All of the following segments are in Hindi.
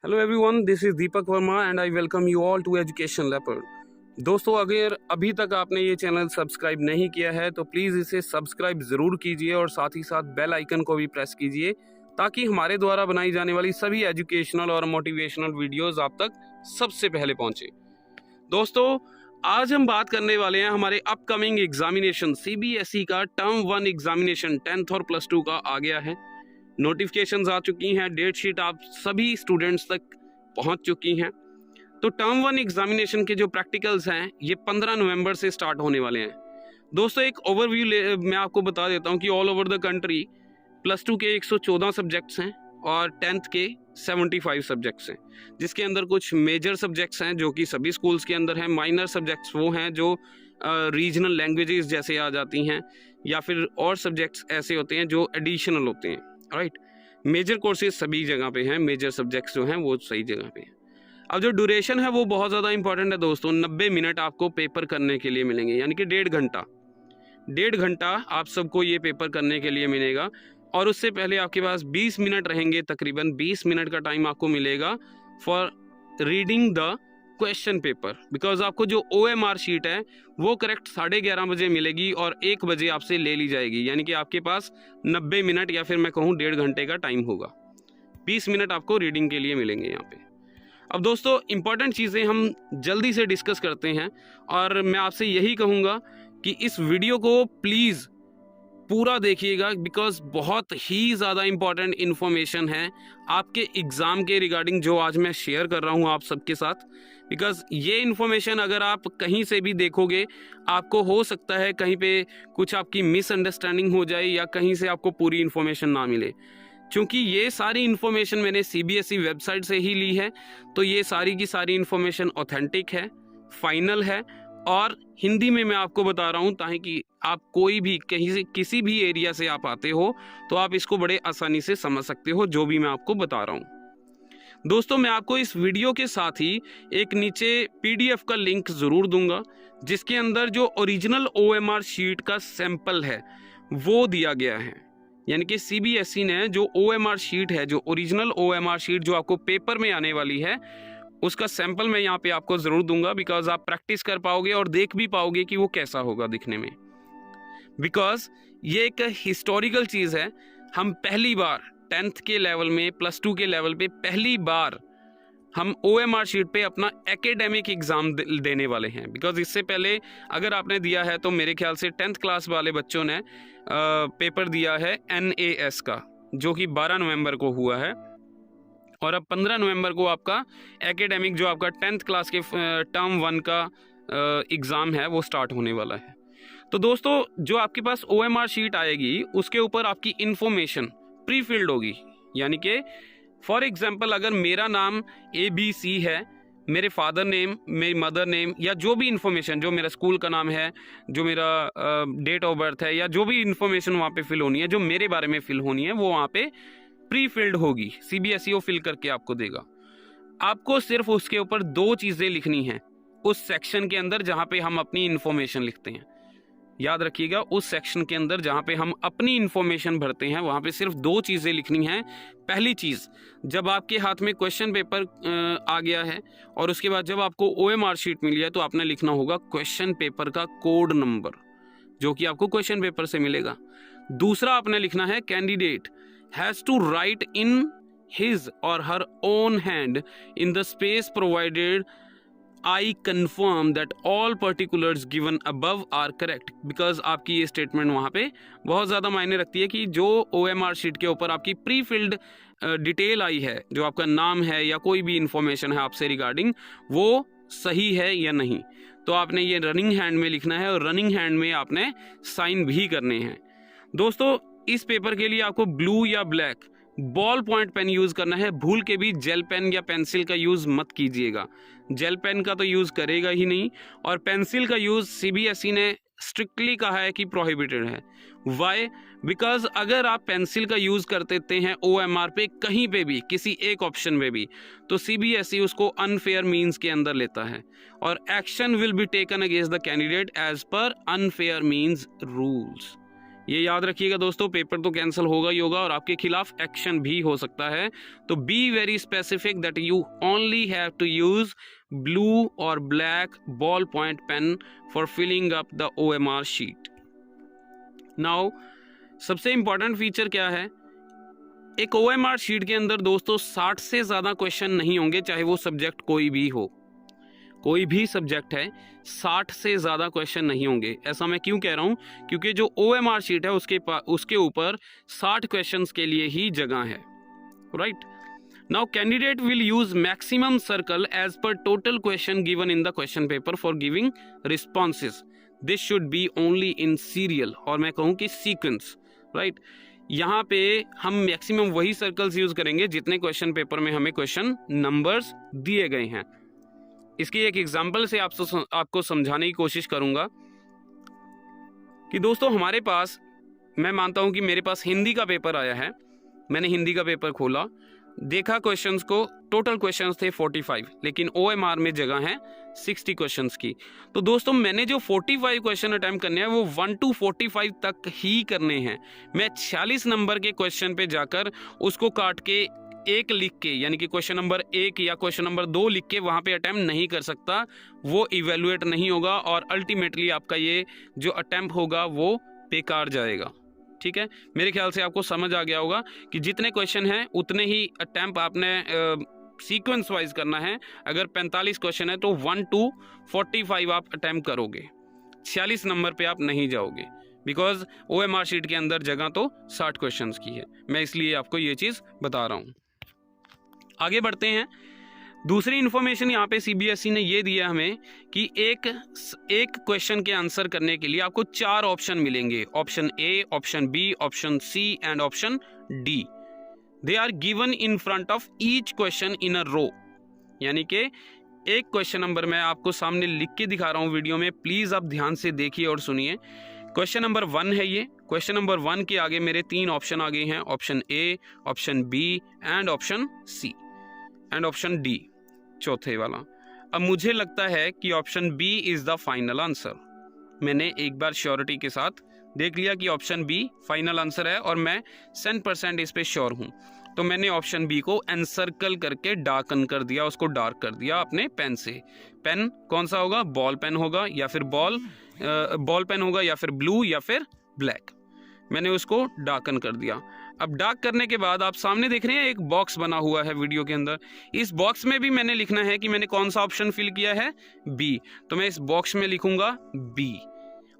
Hello everyone, this is Deepak Verma and I welcome you all to education leopard. दोस्तों, अगर अभी तक आपने ये चैनल सब्सक्राइब नहीं किया है तो प्लीज़ इसे सब्सक्राइब ज़रूर कीजिए और साथ ही साथ बेल आइकन को भी प्रेस कीजिए ताकि हमारे द्वारा बनाई जाने वाली सभी एजुकेशनल और मोटिवेशनल वीडियोस आप तक सबसे पहले पहुंचे। दोस्तों, आज हम बात करने वाले हैं हमारे अपकमिंग एग्जामिनेशन सीबीएसई का टर्म 1 एग्जामिनेशन 10th और +2 का आ गया है। नोटिफिकेशंस आ चुकी हैं, डेट शीट आप सभी स्टूडेंट्स तक पहुंच चुकी हैं। तो टर्म 1 एग्जामिनेशन के जो प्रैक्टिकल्स हैं ये 15 नवंबर से स्टार्ट होने वाले हैं। दोस्तों, एक ओवरव्यू मैं आपको बता देता हूं कि ऑल ओवर द कंट्री +2 के 114 सब्जेक्ट्स हैं और 10th के 75 सब्जेक्ट्स हैं, जिसके अंदर कुछ मेजर सब्जेक्ट्स हैं जो कि सभी स्कूल्स के अंदर हैं। माइनर सब्जेक्ट्स वो हैं जो रीजनल लैंग्वेजेस जैसे आ जाती हैं, या फिर और सब्जेक्ट्स ऐसे होते हैं जो एडिशनल होते हैं। राइट, मेजर कोर्सेज सभी जगह पे हैं, मेजर सब्जेक्ट्स जो हैं वो सही जगह पे हैं। अब जो ड्यूरेशन है वो बहुत ज़्यादा इंपॉर्टेंट है दोस्तों। 90 मिनट आपको पेपर करने के लिए मिलेंगे, यानी कि 1.5 घंटा आप सबको ये पेपर करने के लिए मिलेगा। और उससे पहले आपके पास 20 मिनट रहेंगे, तकरीबन 20 मिनट का टाइम आपको मिलेगा for reading the question paper, because आपको जो OMR शीट है वो करेक्ट 11:30 बजे मिलेगी और 1 बजे आपसे ले ली जाएगी, यानी कि आपके पास 90 मिनट या फिर मैं कहूँ 1.5 घंटे का टाइम होगा। 20 मिनट आपको रीडिंग के लिए मिलेंगे यहाँ पे। अब दोस्तों, इंपॉर्टेंट चीज़ें हम जल्दी से डिस्कस करते हैं और मैं आपसे यही कहूँगा कि इस वीडियो को प्लीज़ पूरा देखिएगा, बिकॉज बहुत ही ज़्यादा इंपॉर्टेंट इन्फॉर्मेशन है आपके एग्ज़ाम के रिगार्डिंग जो आज मैं शेयर कर रहा हूँ आप सबके साथ। बिकॉज ये इन्फॉर्मेशन अगर आप कहीं से भी देखोगे, आपको हो सकता है कहीं पे कुछ आपकी मिसअंडरस्टैंडिंग हो जाए या कहीं से आपको पूरी इन्फॉर्मेशन ना मिले। क्योंकि ये सारी इन्फॉर्मेशन मैंने CBSE वेबसाइट से ही ली है, तो ये सारी की सारी इन्फॉर्मेशन ऑथेंटिक है, फाइनल है और हिंदी में मैं आपको बता रहा हूँ, ताकि आप कोई भी कहीं से किसी भी एरिया से आप आते हो तो आप इसको बड़े आसानी से समझ सकते हो जो भी मैं आपको बता रहा हूँ। दोस्तों, मैं आपको इस वीडियो के साथ ही एक नीचे PDF का लिंक ज़रूर दूंगा, जिसके अंदर जो ओरिजिनल OMR शीट का सैंपल है वो दिया गया है। यानी कि CBSE ने जो OMR शीट है, जो ओरिजिनल OMR शीट जो आपको पेपर में आने वाली है, उसका सैंपल मैं यहाँ पे आपको ज़रूर दूंगा, बिकॉज आप प्रैक्टिस कर पाओगे और देख भी पाओगे कि वो कैसा होगा दिखने में। बिकॉज ये एक हिस्टोरिकल चीज़ है। हम पहली बार 10th के लेवल में, +2 के लेवल पे पहली बार हम OMR शीट पे अपना एकेडमिक एग्ज़ाम देने वाले हैं। बिकॉज इससे पहले अगर आपने दिया है तो मेरे ख्याल से 10th क्लास वाले बच्चों ने पेपर दिया है NAS का, जो कि 12 नवंबर को हुआ है, और अब 15 नवंबर को आपका एकेडमिक जो आपका 10th क्लास के टर्म 1 का एग्ज़ाम है वो स्टार्ट होने वाला है। तो दोस्तों, जो आपके पास OMR शीट आएगी उसके ऊपर आपकी इन्फॉर्मेशन प्री फिल्ड होगी। यानी कि फॉर एग्जांपल, अगर मेरा नाम ABC है, मेरे फादर नेम, मेरी मदर नेम, या जो भी इन्फॉर्मेशन, जो मेरा स्कूल का नाम है, जो मेरा डेट ऑफ बर्थ है, या जो भी इन्फॉर्मेशन वहाँ पे फिल होनी है, जो मेरे बारे में फिल होनी है, वो वहाँ पे प्री फिल्ड होगी। CBSE वो फिल करके आपको देगा। आपको सिर्फ उसके ऊपर 2 चीज़ें लिखनी हैं उस सेक्शन के अंदर जहाँ पे हम अपनी इन्फॉर्मेशन लिखते हैं। याद रखिएगा, उस सेक्शन के अंदर जहाँ पे हम अपनी इन्फॉर्मेशन भरते हैं वहाँ पे सिर्फ 2 चीज़ें लिखनी हैं। पहली चीज़, जब आपके हाथ में क्वेश्चन पेपर आ गया है और उसके बाद जब आपको OMR शीट मिली है तो आपने लिखना होगा क्वेश्चन पेपर का कोड नंबर, जो कि आपको क्वेश्चन पेपर से मिलेगा। दूसरा आपने लिखना है candidate has to write in his और her own hand in the space provided I confirm that all particulars given above are correct। Because आपकी ये स्टेटमेंट वहाँ पे बहुत ज़्यादा मायने रखती है कि जो OMR शीट के ऊपर आपकी प्री फिल्ड डिटेल आई है, जो आपका नाम है या कोई भी इंफॉर्मेशन है आपसे रिगार्डिंग, वो सही है या नहीं। तो आपने ये रनिंग हैंड में लिखना है और रनिंग हैंड में आपने साइन भी करने हैं। दोस्तों, इस पेपर के लिए आपको ब्लू या black ball point pen use करना है। भूल के भी जेल पेन या पेंसिल का यूज़ मत कीजिएगा। जेल पेन का तो यूज़ करेगा ही नहीं, और पेंसिल का यूज़ CBSE ने स्ट्रिक्टली कहा है कि प्रोहिबिटेड है। वाई? बिकॉज अगर आप पेंसिल का यूज़ कर देते हैं OMR पे कहीं पे भी, किसी एक ऑप्शन में भी, तो CBSE उसको अनफेयर मीन्स के अंदर लेता है और action will be taken against the candidate as per unfair means rules. ये याद रखिएगा दोस्तों, पेपर तो कैंसिल होगा ही होगा और आपके खिलाफ एक्शन भी हो सकता है। तो be very specific that you only have to use blue और black ball point pen for filling up the OMR sheet. Now सबसे इंपॉर्टेंट फीचर क्या है, एक OMR शीट के अंदर दोस्तों 60 से ज़्यादा क्वेश्चन नहीं होंगे, चाहे वो सब्जेक्ट कोई भी हो, कोई भी सब्जेक्ट है 60 से ज़्यादा क्वेश्चन नहीं होंगे। ऐसा मैं क्यों कह रहा हूँ, क्योंकि जो OMR शीट है उसके ऊपर 60 क्वेश्चंस के लिए ही जगह है, right. Now candidate will use maximum circle as per total question given in the question paper for giving responses. This should be only in serial, और मैं कहूँ कि सीक्वेंस, राइट। यहाँ पे हम मैक्सिमम वही सर्कल्स यूज करेंगे जितने क्वेश्चन पेपर में हमें क्वेश्चन नंबर्स दिए गए हैं। इसकी एक एग्जांपल से आपको समझाने की कोशिश करूंगा कि दोस्तों हमारे पास, मैं मानता हूं कि मेरे पास हिंदी का पेपर आया है, मैंने हिंदी का पेपर खोला, देखा क्वेश्चंस को, टोटल क्वेश्चंस थे 45, लेकिन OMR में जगह है 60 क्वेश्चंस की। तो दोस्तों मैंने जो 45 क्वेश्चन अटेम्प्ट करने हैं वो 1 to 45 तक ही करने हैं। मैं 46 नंबर के क्वेश्चन पे जाकर उसको काट के एक लिख के, यानी कि क्वेश्चन नंबर 1 या क्वेश्चन नंबर 2 लिख के वहां पे अटेम्प्ट नहीं कर सकता, वो इवेलुएट नहीं होगा और अल्टीमेटली आपका ये जो अटेम्प्ट होगा वो बेकार जाएगा। ठीक है, मेरे ख्याल से आपको समझ आ गया होगा कि जितने क्वेश्चन हैं उतने ही अटेम्प्ट आपने सीक्वेंस वाइज करना है। अगर 45 क्वेश्चन है तो 1 to 45 आप अटेम्प्ट करोगे, 46 नंबर पे आप नहीं जाओगे, बिकॉज OMR शीट के अंदर जगह तो 60 क्वेश्चंस की है। मैं इसलिए आपको ये चीज़ बता रहा हूँ। आगे बढ़ते हैं। दूसरी इन्फॉर्मेशन यहाँ पे CBSE ने ये दिया हमें कि एक क्वेश्चन के आंसर करने के लिए आपको 4 ऑप्शन मिलेंगे, option A, option B, option C and option D। They are given in front of each question in a row, यानी कि एक क्वेश्चन नंबर मैं आपको सामने लिख के दिखा रहा हूँ वीडियो में, प्लीज आप ध्यान से देखिए और सुनिए। क्वेश्चन नंबर 1 है ये। क्वेश्चन नंबर 1 के आगे मेरे 3 ऑप्शन आ गए हैं, option A, option B and option C and option D चौथे वाला। अब मुझे लगता है कि option B is the final answer. मैंने एक बार श्योरिटी के साथ देख लिया कि ऑप्शन B फाइनल आंसर है और मैं 100% इस पे श्योर हूं, तो मैंने ऑप्शन B को एनसर्कल करके डार्कन कर दिया, उसको डार्क कर दिया अपने पेन से। पेन कौन सा होगा, बॉल पेन होगा या फिर बॉल पेन होगा या फिर ब्लू या फिर ब्लैक। मैंने उसको डार्कन कर दिया। अब डार्क करने के बाद आप सामने देख रहे हैं एक बॉक्स बना हुआ है वीडियो के अंदर। इस बॉक्स में भी मैंने लिखना है कि मैंने कौन सा ऑप्शन फिल किया है, B। तो मैं इस बॉक्स में लिखूंगा B।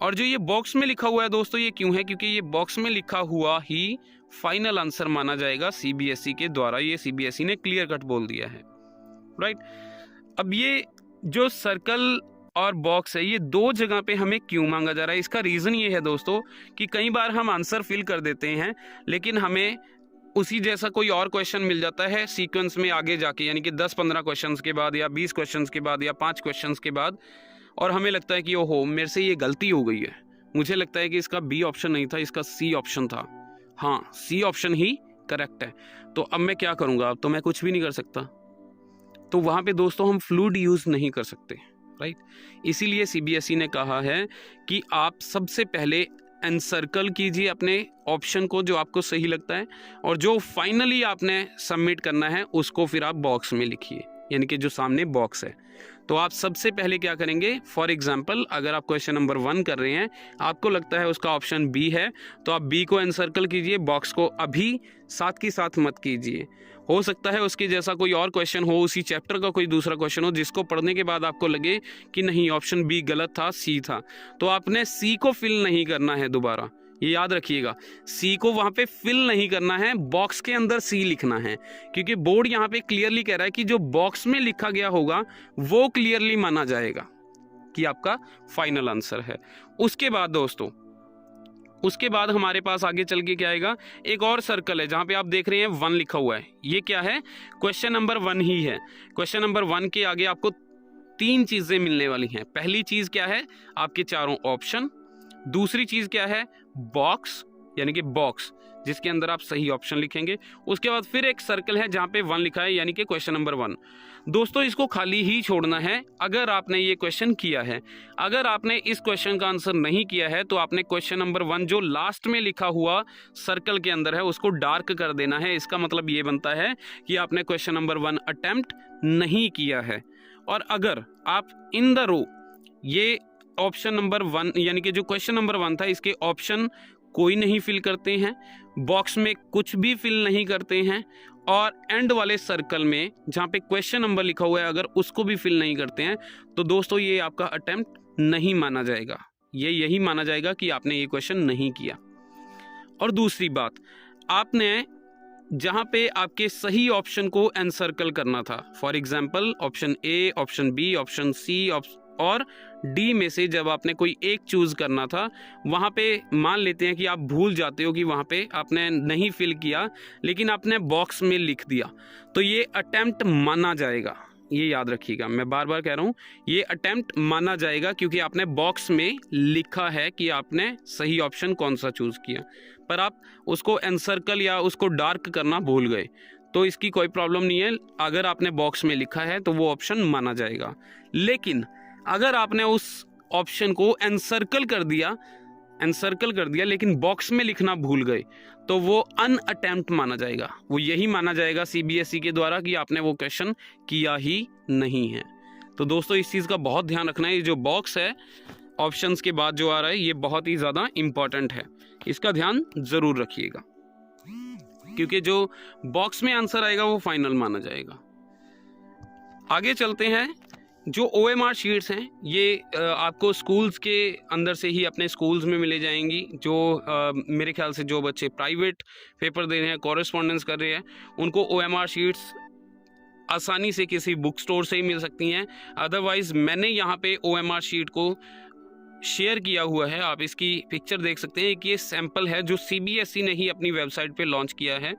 और जो ये बॉक्स में लिखा हुआ है दोस्तों, ये क्यों है, क्योंकि ये बॉक्स में लिखा हुआ ही फाइनल आंसर माना जाएगा CBSE के द्वारा। ये CBSE ने क्लियर कट बोल दिया है, राइट। अब ये जो सर्कल और बॉक्स है, ये 2 जगह पे हमें क्यों मांगा जा रहा है, इसका रीज़न ये है दोस्तों कि कई बार हम आंसर फिल कर देते हैं लेकिन हमें उसी जैसा कोई और क्वेश्चन मिल जाता है सीक्वेंस में आगे जाके, यानी कि 10-15 क्वेश्चंस के बाद या 20 क्वेश्चंस के बाद या 5 क्वेश्चंस के बाद, और हमें लगता है कि ओहो मेरे से ये गलती हो गई है, मुझे लगता है कि इसका B ऑप्शन नहीं था, इसका C ऑप्शन था। हाँ, C ऑप्शन ही करेक्ट है। तो अब मैं क्या करूँगा, अब तो मैं कुछ भी नहीं कर सकता। तो वहाँ पे दोस्तों हम फ्लूइड यूज़ नहीं कर सकते, राइट। इसीलिए CBSE ने कहा है कि आप सबसे पहले एनसर्कल कीजिए अपने ऑप्शन को जो आपको सही लगता है, और जो फाइनली आपने सबमिट करना है उसको फिर आप बॉक्स में लिखिए, यानी कि जो सामने बॉक्स है। तो आप सबसे पहले क्या करेंगे, फॉर एग्जांपल अगर आप क्वेश्चन नंबर 1 कर रहे हैं, आपको लगता है उसका ऑप्शन B है, तो आप B को एनसर्कल कीजिए, बॉक्स को अभी साथ की साथ मत कीजिए। हो सकता है उसके जैसा कोई और क्वेश्चन हो, उसी चैप्टर का कोई दूसरा क्वेश्चन हो जिसको पढ़ने के बाद आपको लगे कि नहीं ऑप्शन B गलत था, C था, तो आपने C को फिल नहीं करना है दोबारा। ये याद रखिएगा, C को वहां पे फिल नहीं करना है, बॉक्स के अंदर C लिखना है, क्योंकि बोर्ड यहाँ पे क्लियरली कह रहा है कि जो बॉक्स में लिखा गया होगा वो क्लियरली माना जाएगा कि आपका फाइनल आंसर है। उसके बाद दोस्तों, उसके बाद हमारे पास आगे चल के क्या आएगा, एक और सर्कल है जहां पे आप देख रहे हैं 1 लिखा हुआ है। ये क्या है, क्वेश्चन नंबर 1 ही है। क्वेश्चन नंबर 1 के आगे आपको 3 चीजें मिलने वाली हैं। पहली चीज क्या है, आपके चारों ऑप्शन। दूसरी चीज क्या है, बॉक्स, यानी कि बॉक्स। जिसके अंदर आप सही ऑप्शन लिखेंगे। उसके बाद फिर एक सर्कल है जहाँ पे 1 लिखा है, यानी कि क्वेश्चन नंबर 1। दोस्तों इसको खाली ही छोड़ना है अगर आपने ये क्वेश्चन किया है। अगर आपने इस क्वेश्चन का आंसर नहीं किया है तो आपने क्वेश्चन नंबर 1 जो लास्ट में लिखा हुआ सर्कल के अंदर है उसको डार्क कर देना है। इसका मतलब ये बनता है कि आपने क्वेश्चन नंबर 1 अटेम्प्ट नहीं किया है। और अगर आप इन द रो ये ऑप्शन नंबर 1 यानी कि जो क्वेश्चन नंबर 1 था इसके ऑप्शन कोई नहीं फिल करते हैं, बॉक्स में कुछ भी फिल नहीं करते हैं, और एंड वाले सर्कल में जहाँ पे क्वेश्चन नंबर लिखा हुआ है अगर उसको भी फिल नहीं करते हैं, तो दोस्तों ये आपका अटेम्प्ट नहीं माना जाएगा। ये यही माना जाएगा कि आपने ये क्वेश्चन नहीं किया। और दूसरी बात, आपने जहाँ पे आपके सही ऑप्शन को एनसर्कल करना था, for example option A, option B, option C और डी में से जब आपने कोई एक चूज करना था, वहाँ पे मान लेते हैं कि आप भूल जाते हो कि वहाँ पे आपने नहीं फिल किया लेकिन आपने बॉक्स में लिख दिया, तो ये अटेम्प्ट माना जाएगा। ये याद रखिएगा, मैं बार बार कह रहा हूँ, ये अटेम्प्ट माना जाएगा क्योंकि आपने बॉक्स में लिखा है कि आपने सही ऑप्शन कौन सा चूज किया, पर आप उसको एनसर्कल या उसको डार्क करना भूल गए, तो इसकी कोई प्रॉब्लम नहीं है। अगर आपने बॉक्स में लिखा है तो वो ऑप्शन माना जाएगा। लेकिन अगर आपने उस ऑप्शन को एनसर्कल कर दिया लेकिन बॉक्स में लिखना भूल गए, तो वो अनअटेम्प्ट माना जाएगा। वो यही माना जाएगा सीबीएसई के द्वारा कि आपने वो क्वेश्चन किया ही नहीं है। तो दोस्तों इस चीज़ का बहुत ध्यान रखना है। ये जो बॉक्स है ऑप्शंस के बाद जो आ रहा है ये बहुत ही ज़्यादा इम्पॉर्टेंट है, इसका ध्यान ज़रूर रखिएगा क्योंकि जो बॉक्स में आंसर आएगा वो फाइनल माना जाएगा। आगे चलते हैं। जो OMR शीट्स हैं ये आपको स्कूल्स के अंदर से ही अपने स्कूल्स में मिले जाएंगी। जो मेरे ख्याल से जो बच्चे प्राइवेट पेपर दे रहे हैं, कॉरेस्पॉन्डेंस कर रहे हैं, उनको OMR शीट्स आसानी से किसी बुक स्टोर से ही मिल सकती हैं। अदरवाइज़ मैंने यहाँ पे OMR शीट को शेयर किया हुआ है, आप इसकी पिक्चर देख सकते हैं कि ये सैंपल है जो CBSE ने ही अपनी वेबसाइट पे लॉन्च किया है।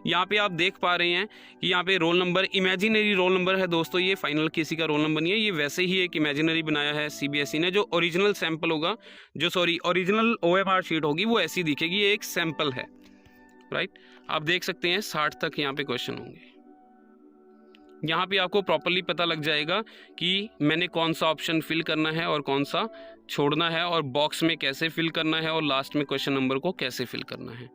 यहाँ पे आप देख पा रहे हैं कि यहाँ पे roll number imaginary roll number है। दोस्तों ये फाइनल किसी का रोल नंबर नहीं है, ये वैसे ही एक इमेजिनरी बनाया है CBSE ने। जो ओरिजिनल सैंपल होगा, ओरिजिनल OMR शीट होगी वो ऐसी दिखेगी, ये एक सैंपल है, राइट। आप देख सकते हैं 60 तक यहाँ पे क्वेश्चन होंगे। यहाँ पे आपको प्रॉपरली पता लग जाएगा कि मैंने कौन सा ऑप्शन फिल करना है और कौन सा छोड़ना है, और बॉक्स में कैसे फिल करना है, और लास्ट में क्वेश्चन नंबर को कैसे फिल करना है।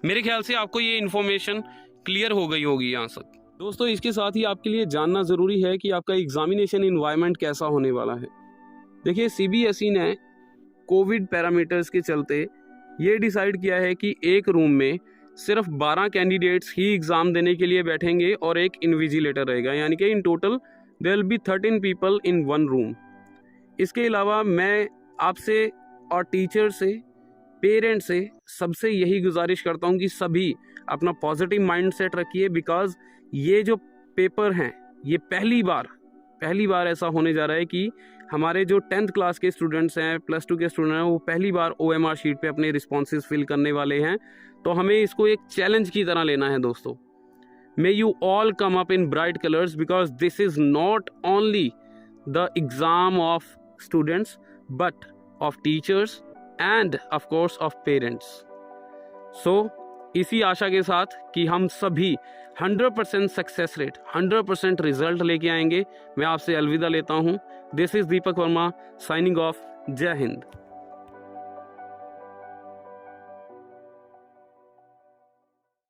मेरे ख्याल से आपको ये इन्फॉर्मेशन क्लियर हो गई होगी यहाँ तक। दोस्तों इसके साथ ही आपके लिए जानना ज़रूरी है कि आपका एग्जामिनेशन इन्वायरमेंट कैसा होने वाला है। देखिए CBSE ने कोविड पैरामीटर्स के चलते ये डिसाइड किया है कि एक रूम में सिर्फ 12 कैंडिडेट्स ही एग्ज़ाम देने के लिए बैठेंगे और एक इन्विजिलेटर रहेगा, यानी कि in total there will be 13 people in one room. इसके अलावा मैं आपसे और टीचर से, पेरेंट्स से, सबसे यही गुजारिश करता हूँ कि सभी अपना पॉजिटिव माइंडसेट रखिए, बिकॉज ये जो पेपर हैं ये पहली बार ऐसा होने जा रहा है कि हमारे जो 10th क्लास के स्टूडेंट्स हैं, +2 के स्टूडेंट हैं, वो पहली बार OMR शीट पे अपने रिस्पॉन्सेज फिल करने वाले हैं। तो हमें इसको एक चैलेंज की तरह लेना है दोस्तों। May you all come up in bright colours, because this is not only the exam of students but of teachers and of course of parents. So इसी आशा के साथ कि हम सभी 100% सक्सेस रेट, 100% रिजल्ट लेके आएंगे, मैं आपसे अलविदा लेता हूँ। This is Deepak Verma signing off. जय हिंद।